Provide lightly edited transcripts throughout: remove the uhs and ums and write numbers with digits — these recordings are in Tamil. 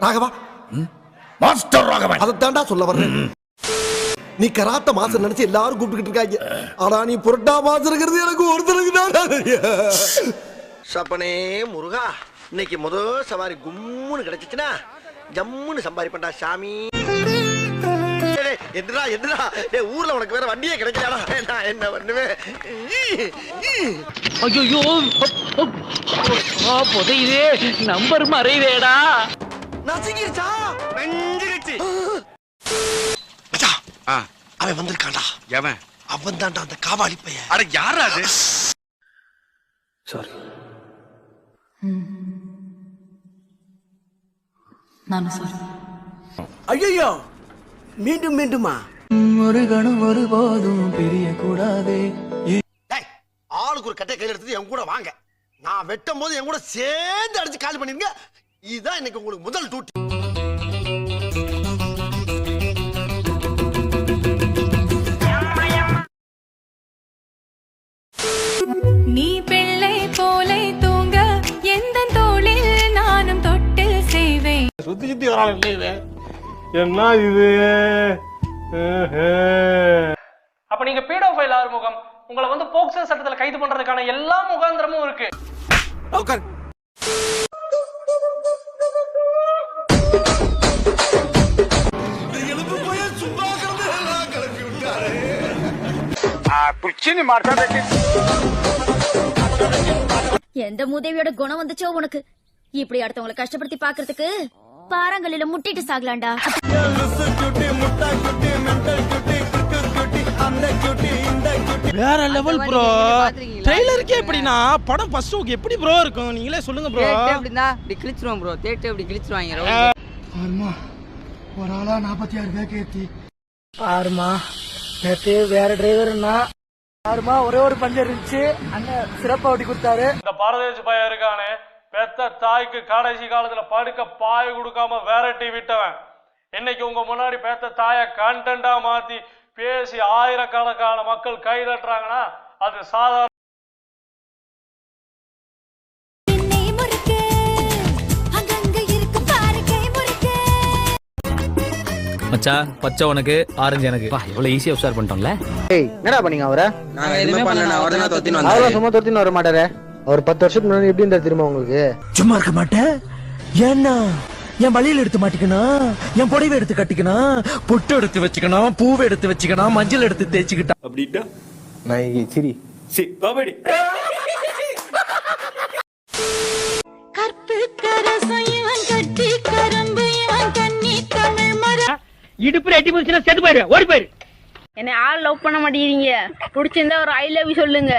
ராகவா, மாஸ்டர் ராகவன். அதைத்தாண்டா சொல்ல வர்றேன். நீ கராத்த மாசம் நினைச்சு எல்லாரும் கூப்பிட்டுக்கிட்டு இருக்காங்க. ஆனா நீ புரட்டா மாசம் இருக்கிறது எனக்கு ஒருத்தருக்கு தான். சப்பனே முருகா, இன்னைக்கு முதல் சவாரி கும்முன்னு கிடைச்சிச்சுன்னா ஜம்முன்னு சம்பாரி பண்ணா சாமி. எதுடா எதுடா, ஊர்ல உனக்கு வேற வண்டியே கிடைக்கலடா, நான் என்ன பண்ணுவேன்? ஐயோ புதையுதே, நம்பர் மறைவேடா. நசிங்கிருச்சா? நெஞ்சிருச்சு. அவன் வந்திருக்கான்டா. எவன்? அவன் தான்டா அந்த காவாலி பையன். அட யாரா அது? சாரி. நானும் சாரி. ஐயோ, மீண்டும் மீண்டுமா? ஒரு கணம் ஒருபோதும் பிரிய கூடாதே. ஆளுக்கு ஒரு கட்டை கையில் எடுத்து என் கூட வாங்க. நான் வெட்டும் போது என் கூட சேர்ந்து அடிச்சு காலி பண்ணிருங்க. இதுதான் இன்னைக்கு உங்களுக்கு முதல் டூட்டி. நீ பிள்ளை போலை தூங்க எந்த தோளில் நானும் தொட்டு செய்வேன். சுத்தி சுத்தி வரான். இல்லை இது என்ன இது? அப்ப நீங்க பீடோஃபைல் ஆறுமுகம், உங்களை வந்து போக்சோ சட்டத்துல கைது பண்றதுக்கான எல்லா முகாந்திரமும் இருக்கு. எந்த மூதேவியோட குணம் வந்துச்சோ உனக்கு? இப்படி அடுத்தவங்களை கஷ்டப்படுத்தி பாக்குறதுக்கு பாறாங்கல்லில முட்டிட்டு சாகலாண்டா. வேற லெவல் ப்ரோ. ட்ரெய்லருக்கே எப்படின்னா படம் ஃபர்ஸ்ட் ஷோக்கு எப்படி ப்ரோ இருக்கும் நீங்களே சொல்லுங்க ப்ரோ. எப்படின்னா இப்படி கிழிச்சிருவோம் ப்ரோ. தேட்டர் இப்படி கிழிச்சிருவாங்க. ஆமா, ஒரு ஆளா 46 பேர் கேத்தி. ஆறுமா நேற்று வேற டிரைவர்னா ஆறுமா ஒரே ஒரு பஞ்சர் இருந்துச்சு. அண்ணன் சிறப்பா ஓட்டி கொடுத்தாரு. இந்த பாரதேசி பையன் இருக்கானே, பெத்த தாய்க்கு கடைசி காலத்துல படுக்க பாய் கொடுக்காம விரட்டி விட்டவன். இன்னைக்கு உங்க முன்னாடி பெத்த தாய கண்டென்டா மாத்தி பேசி ஆயிரக்கணக்கான மக்கள் கை தட்டுறாங்கன்னா அது சாதாரண. மச்சான், பச்சை உனக்கு, ஆரஞ்சு எனக்கு. வா, இவ்வளவு ஈஸியா உஷார் பண்ணிட்டோம்ல. ஏய் என்னடா பண்ணீங்க அவரை? நான் எதுவுமே பண்ணல. அவரே தான் தொத்தின்னு வந்தாரு. அவரை சும்மா தொத்தின்னு வர மாட்டாரே. அவர் 10 வருஷத்துக்கு முன்னாடி எப்படி இருந்தா தெரியுமா உங்களுக்கு? சும்மா இருக்க மாட்டேன். ஏன்னா என் வழியில எடுத்து மாட்டிக்கணும், என் புடவை எடுத்து கட்டிக்கணும், பொட்டு எடுத்து வச்சுக்கணும், பூவை எடுத்து வச்சுக்கணும், மஞ்சள் எடுத்து தேய்ச்சிக்கிட்டா. அப்படிட்டா நான் சிரி கபடி. இடுப்புல எட்டி போச்சுன்னா செத்து போயிரு, ஓடி போயிரு. என்ன ஆள் லவ் பண்ண மாட்டேங்கிறீங்க? பிடிச்சிருந்தா ஒரு ஐ லவ் யூ சொல்லுங்க.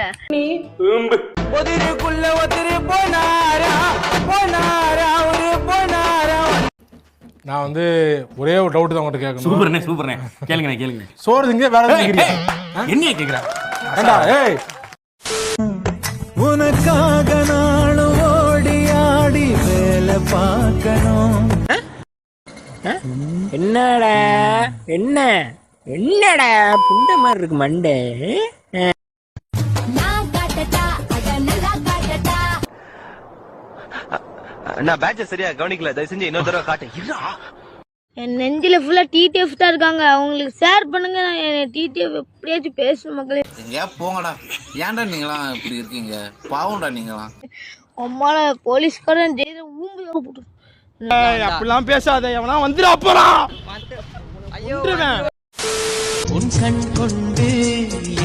ஒதிருக்குள்ள ஒதிரு போனாரா போனாரா ஒரு போனாரா. நான் வந்து ஒரே ஒரு டவுட் தான் உங்ககிட்ட கேட்கணும். சூப்பர்ண்ணே சூப்பர்ண்ணே. கேளுங்க. சோறு திங்க வேற எதுவும் கேக்குறீங்க? என்ன கேக்குறா? ஏய், உனக்காக நாளும் ஓடி ஆடி வேலை பார்க்கணும். என்னடா என்னடா புண்ட மாதிரி இருக்கு மண்டே. நான் பேட்ச் சரியா கவனிக்கல, தயவு செஞ்சு இன்னொரு தடவை காட்டு. என் நெஞ்சில ஃபுல்லா டிடிஎஃப் தான் இருக்காங்க. அவங்களுக்கு ஷேர் பண்ணுங்க. நான் டிடிஎஃப் எப்படியாச்சும் பேசணும் மக்களே. ஏன் போங்கடா, ஏன்டா நீங்களாம் இப்படி இருக்கீங்க? பாவம்டா நீங்களாம். அம்மால போலீஸ்காரன் ஜெயில ஊம்பு போட்டு. அப்படிலாம் பேசாத, எவனா வந்துடா போறான். உன் கண் கொண்டு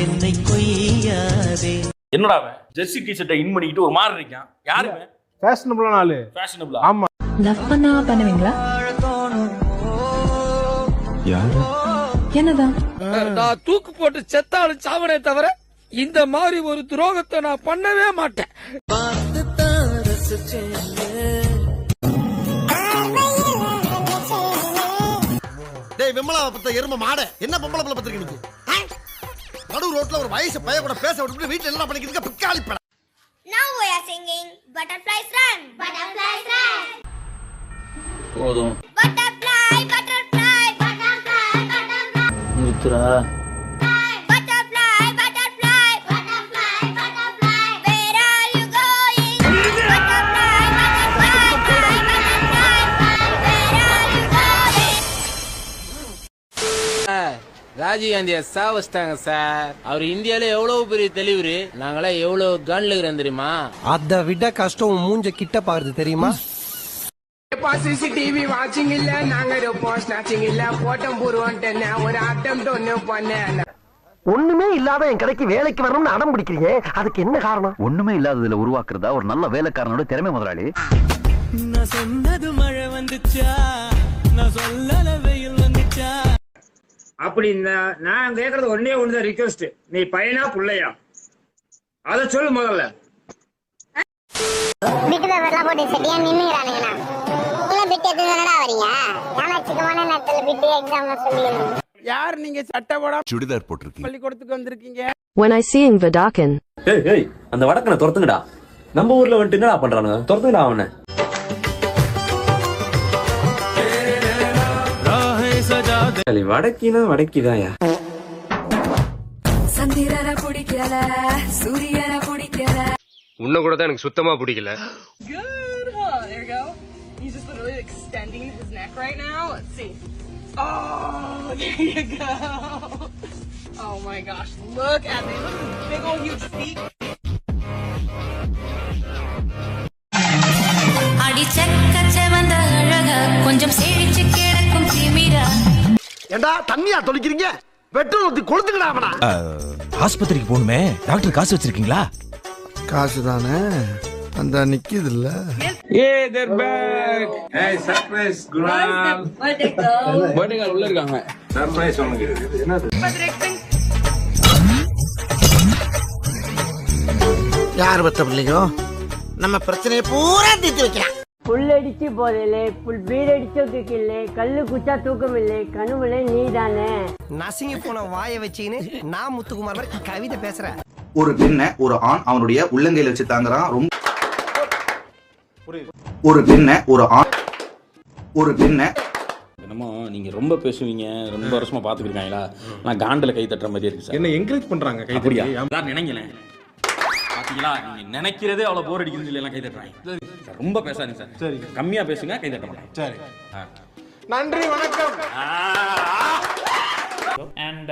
என்னை கொய்யாதே. என்னடா அவன் ஜெர்சி டி-ஷர்ட்டை இன் பண்ணிக்கிட்டு ஒரு மாதிரி இருக்கான். யாருமே ஃபேஷனபிளான ஆளு. ஃபேஷனபிளா? ஆமா. லவ் பண்ணா பண்ணுவீங்களா? யாரு? என்னதான்? நான் தூக்கு போட்டு செத்தாலும் சாவனே தவிர இந்த மாதிரி ஒரு துரோகத்தை நான் பண்ணவே மாட்டேன். டேய் விமலா பத்த எரும மாட, என்ன பொம்பளை பிள்ளை பத்திரிக்கை? நடு ரோட்ல ஒரு வயசு பைய கூட பேச விட்டு வீட்டுல என்ன பண்ணிக்கிட்டு பிக்காளி பட. Now we are singing Butterflies Run. Butterflies Run. போதும். Butterfly, butterfly, butterfly, butterfly. நிறுத்துறா. Butterfly, butterfly, butterfly, butterfly. Where are you going? Butterfly, butterfly, butterfly, butterfly. Where ராஜீவ்காந்திய சாவச்சிட்டாங்க சார். அவர் இந்தியால எவ்வளவு பெரிய தெளிவுரு, நாங்களாம் எவ்வளவு கன்ல இருக்கிறோம் தெரியுமா? அதை விட கஷ்டம் மூஞ்ச கிட்ட பாருது தெரியுமா? சிசிடிவி வாட்சிங் இல்ல, நாங்க இருப்போம் ஸ்நாச்சிங் இல்ல, போட்டம் போடுவோன்ட்டு ஒரு அட்டம் ஒண்ணு பண்ண. ஒண்ணுமே இல்லாத என் கடைக்கு வேலைக்கு வரணும்னு அடம் பிடிக்கிறீங்க, அதுக்கு என்ன காரணம்? ஒண்ணுமே இல்லாததுல உருவாக்குறதா ஒரு நல்ல வேலைக்காரனோட திறமை முதலாளி. நான் சொன்னது மழை வந்துச்சா, நான் சொல்லல வெயில் வந்துச்சா. அப்படி நான் கேக்குறது ஒன்னே ஒண்ணுதான் ரிக்வெஸ்ட், நீ பையனா புள்ளையா அத சொல்லு முதல்ல. வீட்டுல வெள்ளம் போட்டு செட்டியா நின்னுறானுங்கண்ணா. இல்ல பிட்டு எதுனடா வரீங்க? ஏன்னா சிக்கமான நேரத்துல பிட்டு எக்ஸாம் சொல்லிடுங்க. யார் நீங்க சட்டை போட சுடிதார் போட்டிருக்கீங்க, பள்ளிக்கூடத்துக்கு வந்திருக்கீங்க? When I seeing Vadakan. ஏய் அந்த வடக்கனை துரத்துங்கடா. நம்ம ஊர்ல வந்துட்டு என்னடா பண்றானுங்க? துரத்துங்கடா அவனை. வடக்கினா வடக்கிதாயா. சந்திரன பிடிக்கல, சூரியன பிடிக்கல. உன்ன கூட தான் எனக்கு சுத்தமா பிடிக்கல. Good. Oh, there you go. He's just literally extending his neck right now. Let's see. Oh, there you go. Oh my gosh, look at this. Look at this big old huge feet. அடிச்சக்க செவந்த அழக கொஞ்சம் சேடிச்சு கிடக்கும் திமிரா. ஏண்டா தண்ணியா தொளிக்கிறீங்க? பெட்ரோல் ஊத்தி கொளுத்துங்கடா அவனா. ஆஸ்பத்திரிக்கு போகணுமே, டாக்டர் காசு வச்சிருக்கீங்களா? காசு தானே அந்த நிக்குது இல்ல. உள்ள இருக்காங்க. சர்ப்ரைஸ் உனக்கு. யார் பத்த பிள்ளைங்க நம்ம பிரச்சனையை பூரா தீர்த்து வைக்கலாம். புல்லடிச்சு போதில்லை, புல் பீடடிச்சு இல்லை, கல்லு குச்சா தூக்கம் இல்லை, கனவுல நீதானே. நசிங்கி போன வாயை வச்சுன்னு நான் முத்துக்குமார் மாதிரி கவிதை பேசுறேன். ஒரு பெண்ணை ஒரு ஆண் அவனுடைய உள்ளங்கையில வச்சு தாங்குறான். ரொம்ப ஒரு பெண்ணை ஒரு பெண்ணை என்னமோ நீங்க ரொம்ப பேசுவீங்க, ரொம்ப வருஷமா பாத்துக்கிருக்காங்களா? நான் காண்டல கை தட்டுற மாதிரி இருக்கு சார். என்ன என்கரேஜ் பண்றாங்க கை அப்படியா? தட்டி. அதான் நினைங்களேன். பாத்தீங்களா, நீங்க நினைக்கிறதே அவ்வளவு போர் அடிக்குதுன்னு சொல்லி எல்லாம் கை தட்டுறாங்க. சார் ரொம்ப பேசாதீங்க சார். சரி, கம்மியா பேசுங்க, கை தட்ட மாட்டேன். சரி, நன்றி, வணக்கம். And